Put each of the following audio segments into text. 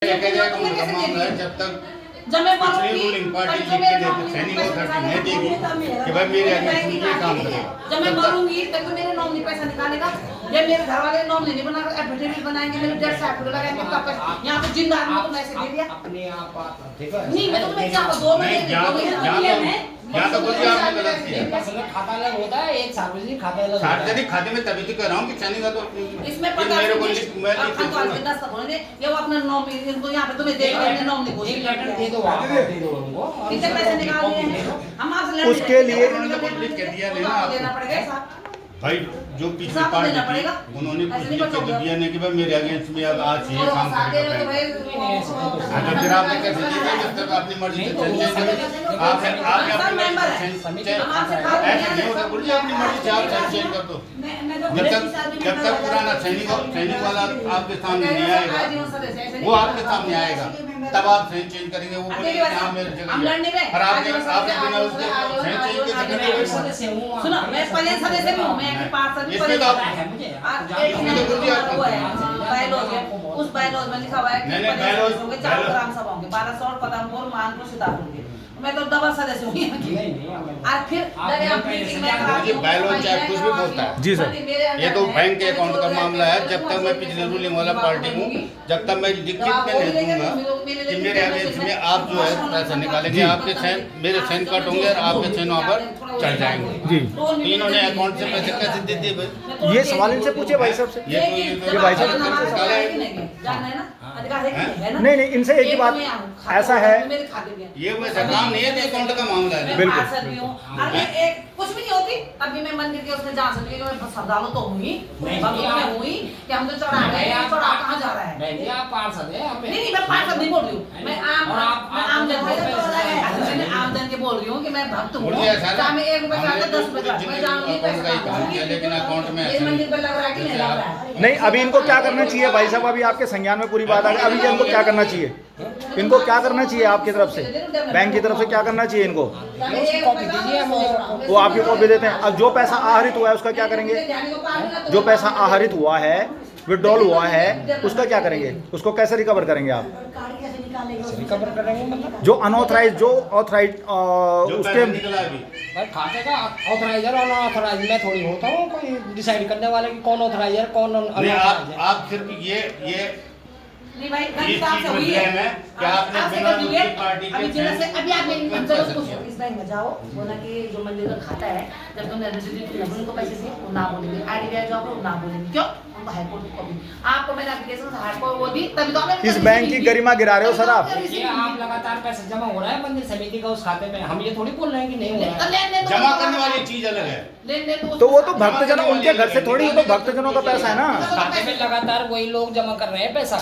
जब तक जब मैं पिछली रूलिंग पार्टी लिख के देती सैनिक अथॉरिटी नहीं देगी कि भाई मेरे अगेंस्ट ये काम करेगा। जब मैं मरूंगी तब तो मेरे नॉमिनी पैसा निकालेगा। जब मेरे घर वाले नॉमिनी नहीं बनाकर एफिडेविट बनाएंगे, मेरे डेथ सर्टिफिकेट लगाएंगे, तब पैसा यहाँ पे जिंदा आदमी को मैसेज दे दिया अपने आप नहीं। मैं तो तुम्हें क्या 2 महीने यहाँ तो कुछ आपने गलत किया। खाता अलग होता है, एक सार्वजनिक खाता अलग होता है। सार्वजनिक खाते में तभी तो कह रहा हूँ कि सैनिक तो इसमें मेरे को मैं ये वो अपना नॉमिनी इनको यहाँ पे तुम्हें देगा नॉमिनी को एक लेटर दे दो, आप दे दो उनको। कितने पैसे निकालने हैं हम आपसे लड़ने उसके लिए लिख के दिया लेना देना पड़ेगा साहब। भाई जो पिछली साथ पार्टी देना थी पड़ेगा। उन्होंने कुछ ऐसे नहीं लिख के बचोगे। दिया नहीं कि भाई मेरे अगेंस्ट में अब आज ये काम साथ दे रहे हो तो करेगा। भाई हाँ तो फिर आपने कैसे दिया जब तक अपनी मर्जी से चल जाएंगे आपने अपनी मर्जी से ऐसे नहीं होता बोलिए अपनी मर्जी से आप चेंज कर दो। जब तक पुराना सैनिक वाला आपके सामने नहीं आएगा वो आपके सामने आएगा तब आप सैन चेंज करेंगे। वो बोलेंगे यहाँ मेरी जगह और आपने बिना उसके सैन चेंज के सदस्य हूँ। सुनो मैं पहले सदस्य भी हूँ, मैं एक पार्षद भी इसमें तो आप उस बायलॉज में लिखा हुआ है कि नहीं, 4 ग्राम सभा होंगे, 1200 और पदमपुर मानपुर सीतापुर होंगे। मैं तो डबल सदस्य हूँ यहाँ की। और फिर मुझे बायलॉज चाहे कुछ भी बोलता है जी सर। ये तो बैंक के अकाउंट का मामला है। जब तक मैं पिछले रूलिंग वाला पार्टी हूँ जब तक मैं लिखित में नहीं दूंगा कि मेरे अगेंस्ट में आप जो है पैसा निकालेंगे आपके सैन मेरे सैन कट होंगे और आपके सैन वहाँ पर चढ़ जाएंगे। जी इन्होंने अकाउंट से पैसे कैसे दे दिए भाई? ये सवाल इनसे पूछे भाई साहब से। ये भाई साहब नहीं नहीं इनसे एक ही बात ऐसा है ये वैसा काम नहीं है, अकाउंट का मामला है। बिल्कुल। कुछ भी नहीं होती अभी मैं मंदिर के उसमें जा सकती हूँ। मैं श्रद्धालु तो हुई हुई कि हम तो चढ़ा रहे हैं, चढ़ा कहाँ जा रहा है? नहीं आप पार्षद हैं। नहीं मैं पार्षद नहीं बोल रही हूँ, मैं आम जन के बोल रही हूँ कि मैं भक्त हूँ। चाहे मैं 1 रुपए चाहता 10 रुपए चाहता मैं जाऊंगी लेकिन अकाउंट में ये मंदिर पे लग रहा है कि नहीं लग रहा है? नहीं अभी इनको क्या करना चाहिए भाई साहब? अभी आपके संज्ञान में पूरी बात आ गई। अभी इनको क्या करना चाहिए? इनको क्या करना चाहिए आपकी तरफ से, बैंक की तरफ से क्या करना चाहिए इनको? कॉपी दीजिए वो आपकी कॉपी देते हैं। अब जो पैसा आहरित हुआ है उसका क्या करेंगे? जो पैसा आहरित हुआ है विड्रॉल हुआ है उसका क्या करेंगे? उसको कैसे रिकवर करेंगे आप? रिकवर करेंगे मतलब जो अनऑथराइज जो ऑथराइज उसके भाई खाते का ऑथराइजर और अनऑथराइज मैं थोड़ी होता हूँ कोई डिसाइड करने वाला कि कौन ऑथराइजर कौन अनऑथराइजर। आप सिर्फ ये नहीं भाई ये चीज हुई है क्या आपने बिना दूसरी पार्टी के अभी आप इस बैंक में जाओ बोला कि जो मंदिर का खाता है जब तुमने रजिस्ट्री उनको पैसे दिए वो ना बोलेंगे, आईडीबीआई जाओ ना बोलेंगे, क्यों? उनको हाईकोर्ट की कॉपी आपको मैंने एप्लीकेशन हाईकोर्ट वो दी तभी तो इस बैंक की गरिमा गिरा रहे हो सर आप। ये आप लगातार पैसा जमा हो रहा है मंदिर समिति का उस खाते में, हम ये थोड़ी बोल रहे हैं कि नहीं हो रहा है। जमा करने वाली चीज अलग है। तो वो तो भक्तजनों उनके घर से थोड़ी, वो तो भक्तजनों का पैसा है ना। खाते में लगातार वही लोग जमा कर रहे हैं पैसा।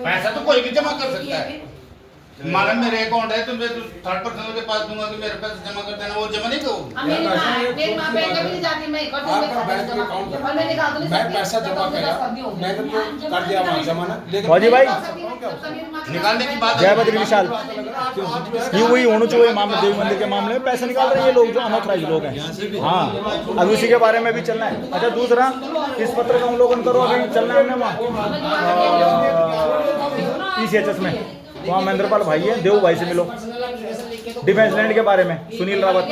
पैसा तो कोई भी जमा कर सकता है। मालूम मेरे अकाउंट है तो मैं थर्ड पर्सन के पास दूंगा कि मेरे पैसे जमा कर देना, वो जमा नहीं करोगे। मैं पैसा जमा करा मैंने तो कर दिया वहाँ जमाना। फौजी भाई निकालने की बात जय बद्री विशाल ये वही होना चाहिए मामले देवी मंदिर के मामले में पैसे निकाल रहे हैं ये लोग जो अनऑथराइज लोग हैं। हाँ अब उसी के बारे में भी चलना है। अच्छा दूसरा इस पत्र का अवलोकन करो, अभी चलना है वहाँ ECHS में, वहाँ महेंद्रपाल भाई है, देव भाई से मिलो डिफेंस लैंड के बारे में, सुनील रावत।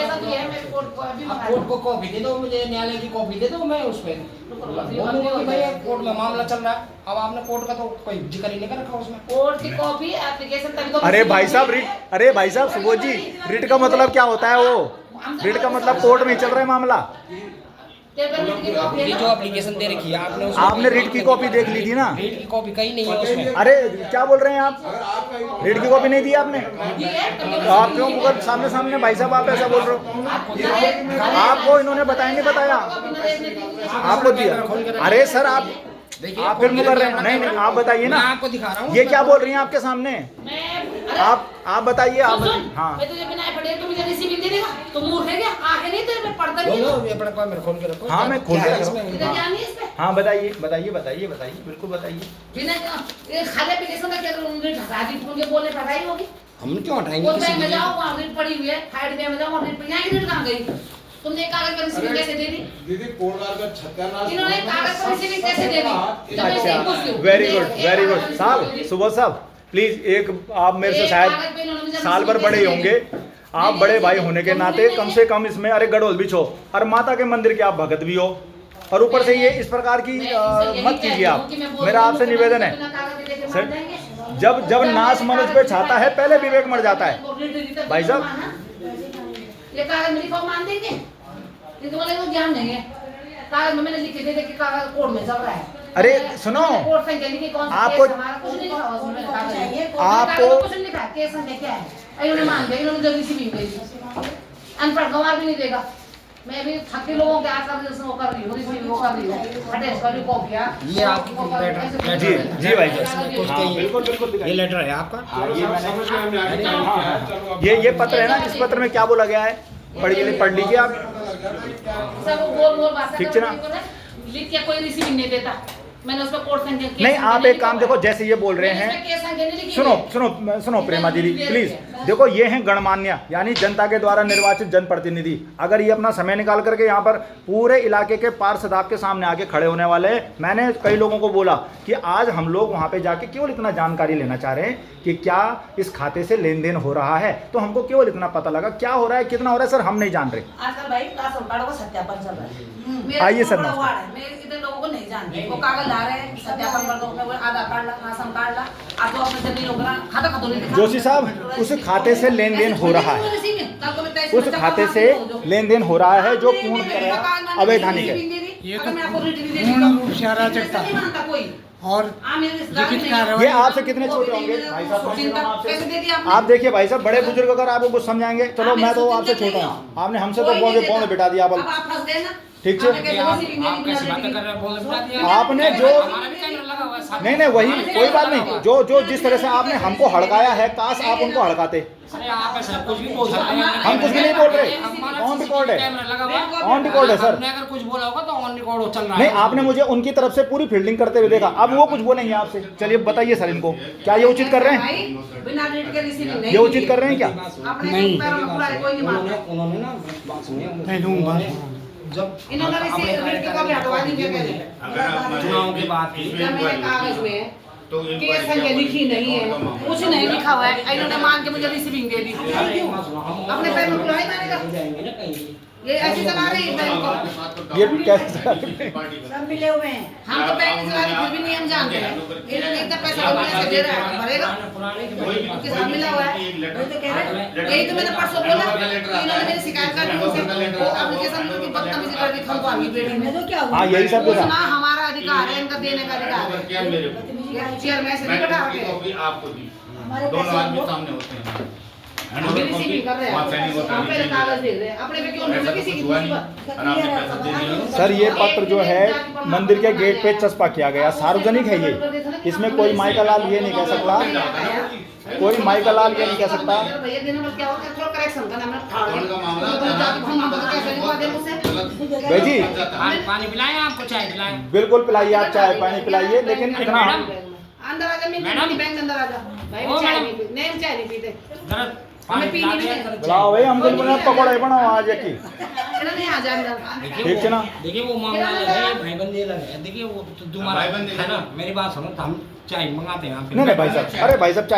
कोर्ट को कॉपी दे दो, मुझे न्यायालय की कॉपी दे दो, मैं उस पर बोलूंगा कि भाई कोर्ट में मामला चल रहा है। अब आपने कोर्ट का तो कोई जिक्र ही नहीं कर रखा उसमें। कोर्ट की कॉपी एप्लीकेशन तभी तो। अरे भाई साहब सुबोध जी रिट का मतलब क्या होता है? वो रिट का मतलब कोर्ट में चल रहा है मामला। ये जो एप्लीकेशन दे रखी है आपने रिट की कॉपी देख ली थी ना? रिट की कॉपी कहीं नहीं है उसमें। अरे क्या बोल रहे हैं आप? रिट की कॉपी नहीं दी आपने? आप क्यों मुकर सामने भाई साहब आप ऐसा बोल रहे हो? आपको इन्होंने बताया नहीं बताया? आपको दिया? अरे सर आप फिर मुकर रहे हैं। नहीं आप बताइए ना, आपको दिखा रहा हूँ ये क्या बोल रही हैं आपके सामने? आप बताइए। आप हाँ मैं तुझे बिना पढ़े तो मुझे रिसीविंग दे देगा तो मूर्ख है क्या? आंखें नहीं तेरे में पढ़ता नहीं है। ये अपना कोई मेरे खोल के रखो। हाँ मैं खोल के रख रहा हूँ। इधर ध्यान नहीं इस पे। हाँ बताइए बिल्कुल बताइए। बिना ये खाली एप्लीकेशन का क्या करूंगी? हटा दी फोन के बोलने पढ़ाई होगी। हम क्यों हटाएंगे? वो बैंक में जाओ वहाँ रीड पड़ी हुई है, हाइड बैंक में जाओ वहाँ रीड यहाँ की रीड कहाँ गई? तुमने कागज पर रिसीविंग कैसे दे दी? दीदी कोटदार का छत्तीसगढ़ इन्होंने कागज पर रिसीविंग कैसे दे दी? जब मैं इससे पूछती हूँ। वेरी गुड साहब, सुबोध साहब प्लीज एक, आप मेरे से शायद साल भर बड़े ही होंगे, आप बड़े भाई होने के नाते कम से कम इसमें अरे गड़ोल भी छो, और माता के मंदिर के आप भगत भी हो, और ऊपर से ये इस प्रकार की मत कीजिए आप, मेरा आपसे निवेदन है सर। जब नाश मनुष्य पे छाता है पहले विवेक मर जाता है भाई साहब। ये कागज मेरी फॉर्म मान देंगे, ये तुम्हारे को ज्ञान नहीं है। कागज में मैंने लिख के दे दे कि कागज कोर्ट में चल रहा है। अरे सुनो, कोर्ट संख्या लिखी कौन सा आपको- केस हमारा कुछ नहीं लिखा हुआ उसमें कागज है। आपको- कुछ नहीं लिखा, केस संख्या क्या है, इन्होंने मान दिया, इन्होंने जो रिसीविंग दे दी। अनपढ़ गंवार भी नहीं देगा। मैं भी छक्के लोगों के आसपास जैसे वो कर रही हूँ, रिसीविंग वो कर रही हूँ, अटेस्ट कर रही हूँ, कॉपियाँ ये आपकी लेटर जी जी भाई उसमें साहब, कुछ हाँ, कहिए। बिल्कुल बिल्कुल ये लेटर है आपका? ये पत्र है ना, इस पत्र में क्या बोला गया है पढ़ लीजिए आप। सब बोल भाषा ठीक का है ना? लिख कर लिख के कोई रिसीविंग नहीं देता। मैंने उसमें कोर्ट संख्या केस नहीं संख्या आप नहीं एक काम लिखा देखो, हुआ है। जैसे ये बोल रहे मैंने हैं, इसमें केस संख्या नहीं लिखी सुनो हुई है। सुनो सुनो प्रेमा दीदी प्लीज देखो, ये हैं गणमान्य यानी जनता के द्वारा निर्वाचित जनप्रतिनिधि। अगर ये अपना समय निकाल करके यहाँ पर पूरे इलाके के पार्षद आपके सामने आके खड़े होने वाले हैं, मैंने कई लोगों को बोला कि आज हम लोग वहाँ पे जाके केवल इतना जानकारी लेना चाह रहे हैं कि क्या इस खाते से लेन देन हो रहा है, तो हमको केवल इतना पता लगा क्या हो रहा है, कितना हो रहा है सर हम नहीं जान रहे। आजकल भाई राशन कार्ड का सत्यापन चल रहा है। मेरा आइए बहुत सर, बड़ा नमस्कार। वार्ड है, मैं इतने लोगों को नहीं जानती। वो कागज ला रहे हैं, सत्यापन कर दो, मैं वो आधार कार्ड ला, राशन कार्ड ला, आप तो अपने जमीन होगा खाता खा दो नहीं दिखा। जोशी साहब, उस खाते से लेन देन हो रहा है, उस खाते से लेन देन हो रहा है जो पूर्ण अवैधानिक है। ये तो पूर्ण रूप से अराजकता और लिखित कार्रवाई। ये आपसे कितने छोटे होंगे भाई साहब? आप देखिए भाई साहब, बड़े बुजुर्ग अगर आपको कुछ समझाएंगे, चलो मैं तो आपसे छोटा हूँ, आपने हमसे तो बहुत बिठा दिया। ठीक है, आप कैसी बातें कर रहे हैं? बोल बता दिया आपने जो हमारा भी कैमरा लगा हुआ है साथ में। नहीं वही कोई बात नहीं, जो जिस तरह से आपने हमको हड़काया है, काश आप उनको हड़काते। अरे आप ऐसा कुछ भी बोल सकते हैं। हम कुछ भी नहीं बोल रहे, हमारा ऑन रिकॉर्ड है, कैमरा लगा हुआ है। ऑन रिकॉर्ड है सर। हमने अगर कुछ बोला होगा तो ऑन रिकॉर्ड चल रहा है। नहीं, आपने मुझे उनकी तरफ से पूरी फील्डिंग करते हुए देखा, अब वो कुछ बोलेंगे आपसे। चलिए बताइए सर, इनको क्या ये उचित कर रहे हैं? बिना रेट के रिसीविंग नहीं ये उचित कर रहे हैं क्या? नहीं, कोई नहीं मानता। उन्होंने ना बात सुनी, जब इन्होंने रिसीविंग रेट की कॉपी हटवा दी क्या करें? अगर आप चुनाव के बाद जब मेरे कागज में तो केस संख्या लिखी नहीं है, कुछ नहीं लिखा हुआ है, इन्होंने मान के मुझे रिसीविंग दे दी। अपने पैर में बुलाई मारेगा, ये ऐसे चला रही है बैंक को। ये कैसे सब मिले हुए हैं, हम तो बैंक चला रहे फिर भी नहीं हम जानते हैं। इन्होंने इतना पैसा हमने से दे रहा है, भरेगा उनके साथ मिला हुआ है। वही तो कह रहे हैं, यही तो मैंने परसों बोला कि इन्होंने मेरी शिकायत कर दी उनसे, वो एप्लीकेशन में उनकी बदतमीजी कर दी, हमको आगे बेटी में तो क्या हुआ? हाँ यही सब उसना देखा। हमारा अधिकार है, इनका देने का अधिकार है। क्या मेरे को चेयरमैन से नहीं बैठा के कॉपी आपको दी, दोनों आदमी सामने होते हैं। अभी रिसीविंग कर रहे हैं, हम पहले कागज दे रहे हैं, अपने पे क्यों नहीं किसी की मुसीबत। सर ये पत्र जो है मंदिर के गेट पे चस्पा किया गया, सार्वजनिक है ये, इसमें कोई माइका लाल ये नहीं कह सकता, कोई माइका लाल ये नहीं कह सकता। भैया दिन में क्या होता है, थोड़ा करेक्शन करना है। कौन का मामला भाई जी पानी पिलाएं, आपको चाय पिलाएं? बिल्कुल पिलाइए, आप चाय पानी पिलाइए, लेकिन इतना अंदर आजा, मैं बैंक अंदर आजा भाई, ओ चाय मैडम। नहीं पीते, नहीं हम चाय नहीं पीते। जरा पानी हमें पिला पीनी दिया भी करो बुलाओ भाई, हम बिल्कुल पकौड़े बनाओ आज की। चलो नहीं आ जा अंदर। देखिए ठीक है ना? देखिए वो मामला है, भाईबंदी अलग है। देखिए वो तो तुम्हारा भाईबंदी है ना, मेरी बात सुनो, तो हम चाय मंगाते हैं आपके। नहीं भाई साहब, अरे भाई साहब चाय